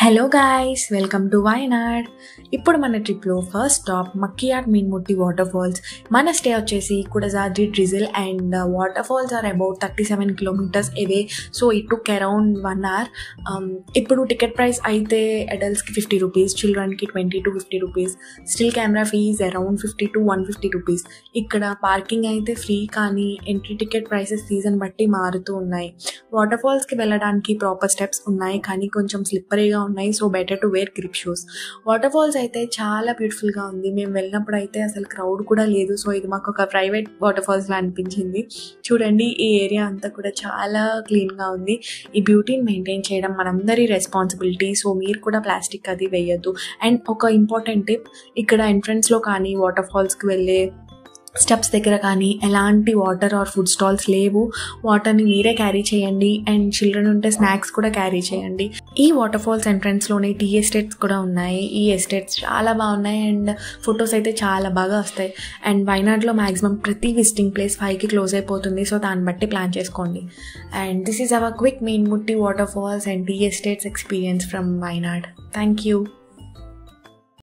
Hello guys, welcome to Wayanad. ఇప్పుడు మన ట్రిప్లో ఫస్ట్ స్టాప్ మక్కియాట్ మీన్ముట్టి వాటర్ ఫాల్స్. మన స్టే వచ్చేసి కుడజాద్రి drizzle and waterfalls are about 37 kilometres away. So it took around 1 hour. ఇప్పుడు టికెట్ ప్రైస్ అయితే అడల్ట్స్కి 50 రూపీస్, చిల్డ్రన్కి 20 to 50 rupees. Still camera fees around 50 to 150 rupees. ఇక్కడ పార్కింగ్ అయితే ఫ్రీ, కానీ ఎంట్రీ టికెట్ ప్రైసెస్ సీజన్ బట్టి మారుతూ ఉన్నాయి. వాటర్ ఫాల్స్కి వెళ్ళడానికి ప్రాపర్ స్టెప్స్ ఉన్నాయి, కానీ కొంచెం స్లిప్పరీగా ఉన్నాయి. So better to wear grip shoes. Water falls అయితే చాలా బ్యూటిఫుల్గా ఉంది. మేము వెళ్ళినప్పుడు అయితే అసలు క్రౌడ్ కూడా లేదు. సో ఇది మాకు ఒక ప్రైవేట్ వాటర్ ఫాల్స్లా అనిపించింది. చూడండి, ఈ ఏరియా అంతా కూడా చాలా క్లీన్గా ఉంది. ఈ బ్యూటీని మెయింటైన్ చేయడం మనందరి రెస్పాన్సిబిలిటీ. సో మీరు కూడా ప్లాస్టిక్ అది వేయద్దు. అండ్ ఒక ఇంపార్టెంట్ టిప్, ఇక్కడ ఎంట్రన్స్లో కానీ వాటర్ ఫాల్స్కి వెళ్ళే స్టెప్స్ దగ్గర కానీ ఎలాంటి వాటర్ ఆర్ ఫుడ్ స్టాల్స్ లేవు. వాటర్ని మీరే క్యారీ చేయండి. అండ్ చిల్డ్రన్ ఉంటే స్నాక్స్ కూడా క్యారీ చేయండి. ఈ వాటర్ ఫాల్స్ ఎంట్రన్స్లోనే టీ ఎస్టేట్స్ కూడా ఉన్నాయి. ఈ ఎస్టేట్స్ చాలా బాగున్నాయి అండ్ ఫొటోస్ అయితే చాలా బాగా వస్తాయి. అండ్ వైనాడ్లో మ్యాక్సిమం ప్రతి విజిటింగ్ ప్లేస్ 5కి క్లోజ్ అయిపోతుంది. సో దాన్ని బట్టి ప్లాన్ చేసుకోండి. And this is our quick Meenmutty waterfalls and tea estates experience from Wayanad. Thank you.